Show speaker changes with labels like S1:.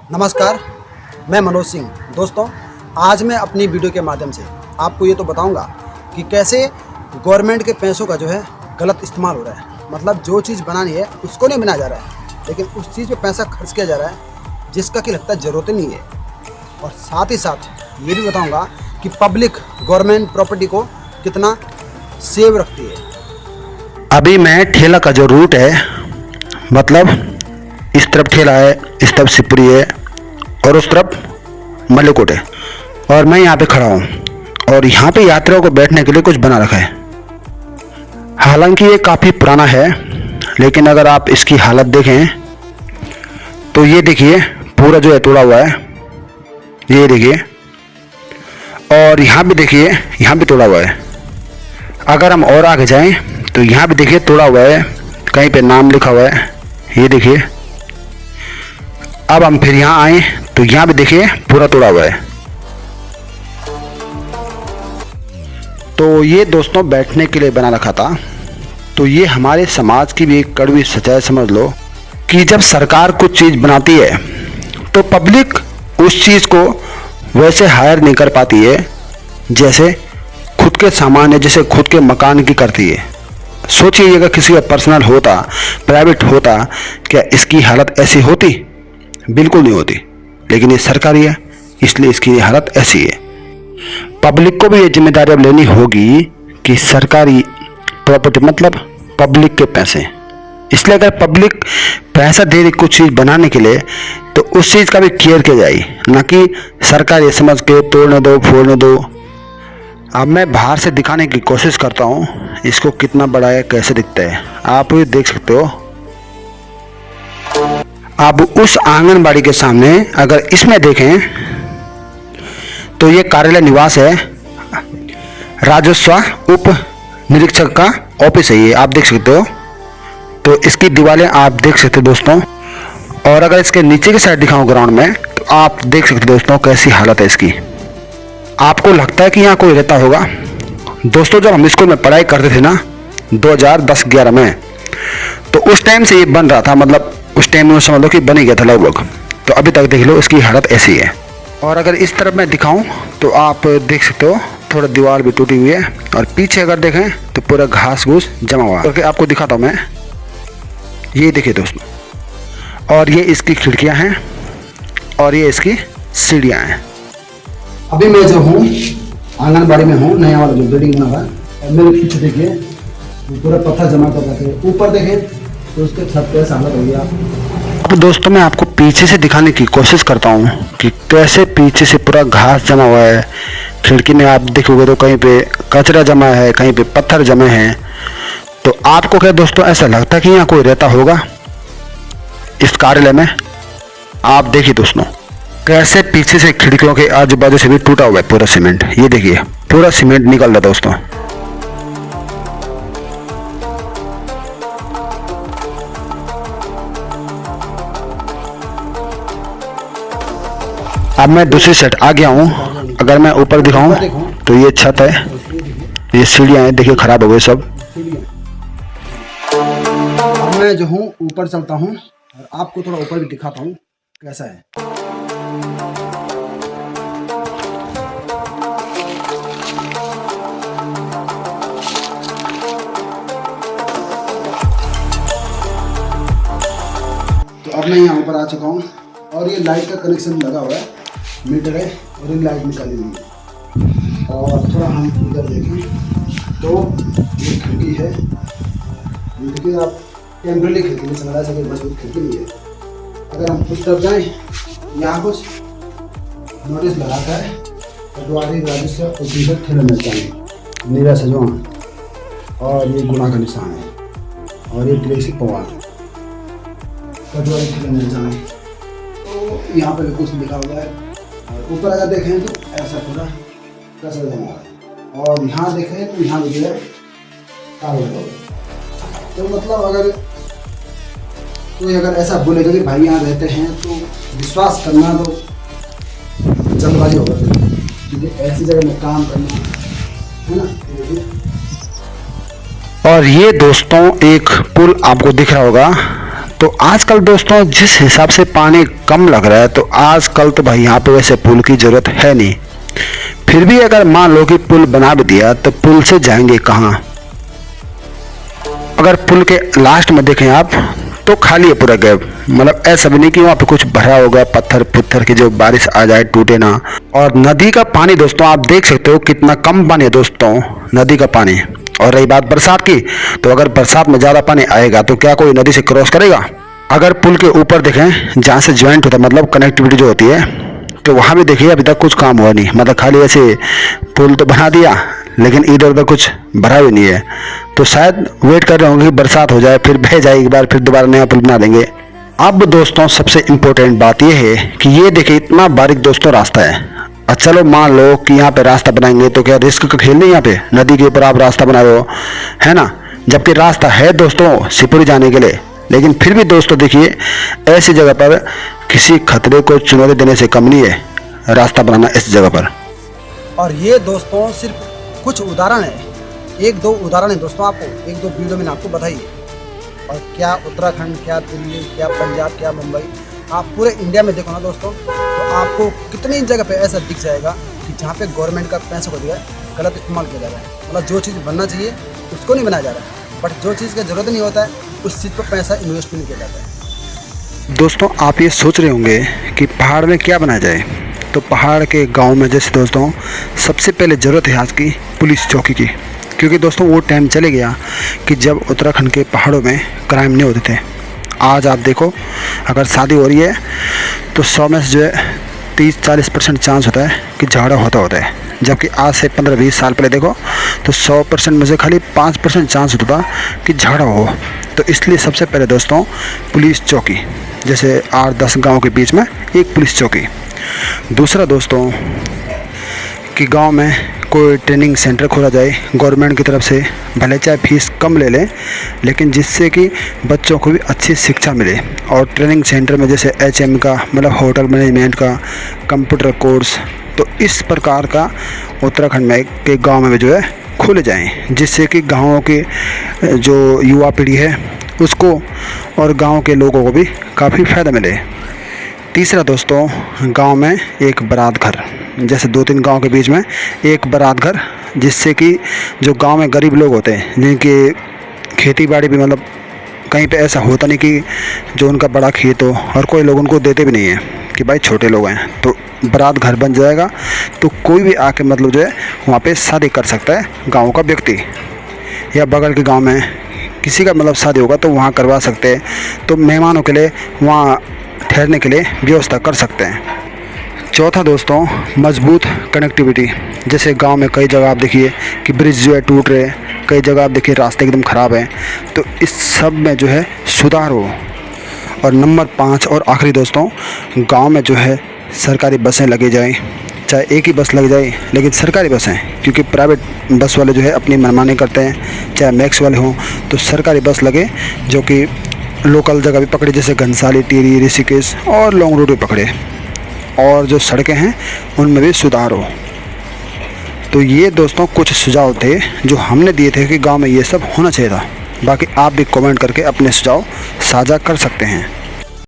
S1: नमस्कार, मैं मनोज सिंह। दोस्तों, आज मैं अपनी वीडियो के माध्यम से आपको ये तो बताऊंगा कि कैसे गवर्नमेंट के पैसों का जो है गलत इस्तेमाल हो रहा है। मतलब जो चीज़ बनानी है उसको नहीं बनाया जा रहा है, लेकिन उस चीज़ पे पैसा खर्च किया जा रहा है जिसका कि लगता है ज़रूरत नहीं है। और साथ ही साथ ये भी बताऊँगा कि पब्लिक गवर्नमेंट प्रॉपर्टी को कितना सेव रखती है।
S2: अभी मैं ठेला का जो रूट है, मतलब इस तरफ ठेला है, इस तरफ सिपरी है और उस तरफ मलेकोट है, और मैं यहाँ पे खड़ा हूँ और यहाँ पे यात्रियों को बैठने के लिए कुछ बना रखा है। हालांकि ये काफ़ी पुराना है, लेकिन अगर आप इसकी हालत देखें तो ये देखिए पूरा जो है तोड़ा हुआ है, ये देखिए, और यहाँ भी देखिए, यहाँ भी तोड़ा हुआ है। अगर हम और आगे जाएं तो यहाँ भी देखिए तोड़ा हुआ है, कहीं पे नाम लिखा हुआ है, ये देखिए। अब हम फिर यहाँ आए तो यहाँ भी देखिए पूरा तोड़ा हुआ है। तो ये दोस्तों बैठने के लिए बना रखा था। तो ये हमारे समाज की भी एक कड़वी सच्चाई समझ लो कि जब सरकार कुछ चीज़ बनाती है तो पब्लिक उस चीज़ को वैसे हायर नहीं कर पाती है जैसे खुद के सामान है, जैसे खुद के मकान की करती है। सोचिए अगर किसी का पर्सनल होता, प्राइवेट होता, क्या इसकी हालत ऐसी होती? बिल्कुल नहीं होती। लेकिन ये सरकारी है, इसलिए इसकी हालत ऐसी है। पब्लिक को भी ये जिम्मेदारी अब लेनी होगी कि सरकारी प्रॉपर्टी मतलब पब्लिक के पैसे, इसलिए अगर पब्लिक पैसा दे रही कुछ चीज़ बनाने के लिए तो उस चीज़ का भी केयर किया जाए, ना कि सरकार ये समझ के तोड़ने दो, फोड़ने दो। अब मैं बाहर से दिखाने की कोशिश करता हूँ इसको कितना बड़ा है, कैसे दिखता है। आप ये देख सकते हो। अब उस आंगनबाड़ी के सामने अगर इसमें देखें तो ये कार्यालय निवास है, राजस्व उप निरीक्षक का ऑफिस है, ये आप देख सकते हो। तो इसकी दीवारें आप देख सकते हो दोस्तों। और अगर इसके नीचे की साइड दिखाऊं ग्राउंड में तो आप देख सकते हो दोस्तों कैसी हालत है इसकी। आपको लगता है कि यहाँ कोई रहता होगा? दोस्तों, जब हम स्कूल में पढ़ाई करते थे ना 2010-11 में, तो उस टाइम से ये बन रहा था, मतलब उस टाइम में समझ लो कि बन ही गया था लगभग। तो अभी तक देख लो इसकी हालत ऐसी है। और अगर इस तरफ मैं दिखाऊं तो आप देख सकते हो थोड़ा दीवार भी टूटी हुई है, और पीछे अगर देखें तो पूरा घास घूस जमा हुआ है। करके आपको दिखाता हूँ मैं, ये देखिए दोस्तों। और ये इसकी खिड़कियाँ हैं और ये इसकी सीढ़ियाँ हैं।
S1: अभी मैं जो हूँ आंगनबाड़ी में हूँ, नया वाला जो बिल्डिंग बना हुआ है। मेरे पीछे देखिए पूरा पत्थर जमा कर रखे हैं, ऊपर देखें तो उसके छत पे हालत हो गया।
S2: अब दोस्तों मैं आपको पीछे से दिखाने की कोशिश करता हूँ कि कैसे पीछे से पूरा घास जमा हुआ है। खिड़की में आप देखोगे तो कहीं पे कचरा जमा है, कहीं पे पत्थर जमे हैं। तो आपको क्या दोस्तों ऐसा लगता है कि यहाँ कोई रहता होगा इस कार्यालय में? आप देखिए दोस्तों कैसे पीछे से खिड़कियों के आजू बाजू से भी टूटा हुआ है पूरा सीमेंट। ये देखिए पूरा सीमेंट निकल रहा दोस्तों। अब मैं दूसरी साइड आ गया हूँ। अगर मैं ऊपर दिखाऊं तो ये छत है, ये सीढ़ियाँ हैं, देखिए खराब हो गए सब।
S1: अब मैं जो हूँ ऊपर चलता हूँ और आपको थोड़ा ऊपर भी दिखाता हूँ कैसा है। तो अब मैं यहाँ ऊपर आ चुका हूँ और ये लाइट का कनेक्शन लगा हुआ है, मीटर है और ये लाइट निकाली हुई है। और थोड़ा हम इधर देखें तो ये खिड़की है, देखिए आप टेम्परेरी खिड़की में समझा सके, मजबूत खिड़की नहीं है। अगर हम उस तरफ जाएँ, यहाँ कुछ नोटिस लगाता है पटवारी राजस्व उद्योग ठेला मिलता है, नीरा सजवान, और ये गुना का निशान है, और ये ट्रेसी पवार पटवारी ठेला मिल जाए। तो यहाँ पर भी कुछ लिखा हुआ है। और ऊपर अगर देखें तो ऐसा पूरा कचरा जमा है, और यहाँ देखें तो यहाँ भी है कागज। तो मतलब अगर कोई अगर ऐसा बोलेगा कि भाई यहाँ रहते हैं तो विश्वास करना तो जल्दबाजी होगा, क्योंकि ऐसी जगह में काम करना है ना।
S2: और ये दोस्तों एक पुल आपको दिख रहा होगा, तो आजकल दोस्तों जिस हिसाब से पानी कम लग रहा है, तो आजकल तो भाई यहाँ पे वैसे पुल की ज़रूरत है नहीं। फिर भी अगर मान लो कि पुल बना भी दिया तो पुल से जाएंगे कहाँ? अगर पुल के लास्ट में देखें आप तो खाली है पूरा गैप, मतलब ऐसा भी नहीं कि वहाँ पे कुछ भरा होगा पत्थर पुत्थर की जो बारिश आ जाए टूटे ना। और नदी का पानी दोस्तों आप देख सकते हो कितना कम पानी है दोस्तों नदी का पानी। और रही बात बरसात की, तो अगर बरसात में ज़्यादा पानी आएगा तो क्या कोई नदी से क्रॉस करेगा? अगर पुल के ऊपर देखें जहाँ से ज्वाइंट होता है, मतलब कनेक्टिविटी जो होती है, तो वहाँ भी देखिए अभी तक कुछ काम हुआ नहीं, मतलब खाली ऐसे पुल तो बना दिया लेकिन इधर उधर कुछ भरा भी नहीं है। तो शायद वेट कर रहे होंगे कि बरसात हो जाए फिर बह जाए एक बार, फिर दोबारा नया पुल बना देंगे। अब दोस्तों सबसे इम्पोर्टेंट बात यह है कि ये देखिए इतना बारीक दोस्तों रास्ता है। और चलो मान लो कि यहाँ पे रास्ता बनाएंगे तो क्या रिस्क का खेल नहीं? यहाँ पे नदी के ऊपर आप रास्ता बना रहे हो, है ना, जबकि रास्ता है दोस्तों शिवपुरी जाने के लिए। लेकिन फिर भी दोस्तों देखिए ऐसी जगह पर किसी खतरे को चुनौती देने से कम नहीं है रास्ता बनाना इस जगह पर।
S1: और ये दोस्तों सिर्फ कुछ उदाहरण है, एक दो उदाहरण है दोस्तों, आपको एक दो वीडियो मैंने आपको बताई। और क्या उत्तराखंड, क्या दिल्ली, क्या पंजाब, क्या मुंबई, आप पूरे इंडिया में देखो ना दोस्तों, तो आपको कितनी जगह पे ऐसा दिख जाएगा कि जहाँ पे गवर्नमेंट का पैसा को दिया गलत इस्तेमाल किया जा रहा है। मतलब जो चीज़ बनना चाहिए उसको नहीं बनाया जा रहा है, बट जो चीज़ का ज़रूरत नहीं होता है उस चीज़ पर पैसा इन्वेस्ट नहीं किया जाता है।
S2: दोस्तों आप ये सोच रहे होंगे कि पहाड़ में क्या बनाया जाए, तो पहाड़ के गांव में जैसे दोस्तों सबसे पहले ज़रूरत है आज की पुलिस चौकी की। क्योंकि दोस्तों वो टाइम चले गया कि जब उत्तराखंड के पहाड़ों में क्राइम नहीं होते थे। आज आप देखो अगर शादी हो रही है तो 100 में से जो है 30-40% चांस होता है कि झगड़ा होता है, जबकि आज से 15-20 साल पहले देखो तो 100% में से खाली 5% चांस होता था कि झगड़ा हो। तो इसलिए सबसे पहले दोस्तों पुलिस चौकी, जैसे 8-10 गाँव के बीच में एक पुलिस चौकी। दूसरा दोस्तों कि गांव में कोई ट्रेनिंग सेंटर खोला जाए गवर्नमेंट की तरफ से, भले चाहे फीस कम ले लें लेकिन जिससे कि बच्चों को भी अच्छी शिक्षा मिले। और ट्रेनिंग सेंटर में जैसे HM का, मतलब होटल मैनेजमेंट का, कंप्यूटर कोर्स, तो इस प्रकार का उत्तराखंड में के गाँव में जो है खोले जाएँ, जिससे कि गाँवों के जो युवा पीढ़ी है उसको और गाँव के लोगों को भी काफ़ी फ़ायदा मिले। तीसरा दोस्तों गांव में एक बारात घर, जैसे 2-3 गांव के बीच में एक बारात घर, जिससे कि जो गांव में गरीब लोग होते हैं जिनकी खेती बाड़ी भी, मतलब कहीं पे ऐसा होता नहीं कि जो उनका बड़ा खेत हो, और कोई लोग उनको देते भी नहीं है कि भाई छोटे लोग हैं, तो बारात घर बन जाएगा तो कोई भी आके मतलब जो है वहाँ पे शादी कर सकता है गाँव का व्यक्ति, या बगल के गाँव में किसी का मतलब शादी होगा तो वहाँ करवा सकते हैं। तो मेहमानों के लिए वहाँ ठहरने के लिए व्यवस्था कर सकते हैं। चौथा दोस्तों मजबूत कनेक्टिविटी, जैसे गांव में कई जगह आप देखिए कि ब्रिज जो है टूट रहे, कई जगह आप देखिए रास्ते एकदम ख़राब हैं, तो इस सब में जो है सुधार हो। और नंबर 5 और आखिरी दोस्तों, गांव में जो है सरकारी बसें लगी जाएं, चाहे एक ही बस लग जाए लेकिन सरकारी बसें, क्योंकि प्राइवेट बस वाले जो है अपनी मनमानी करते हैं, चाहे मैक्स वाले हों, तो सरकारी बस लगे जो कि लोकल जगह भी पकड़े, जैसे घनसाली, टिहरी, ऋषिकेश और लॉन्ग रूट भी पकड़े। और जो सड़कें हैं उनमें भी सुधार हो। तो ये दोस्तों कुछ सुझाव थे जो हमने दिए थे कि गांव में ये सब होना चाहिए था। बाकी आप भी कमेंट करके अपने सुझाव साझा कर सकते हैं।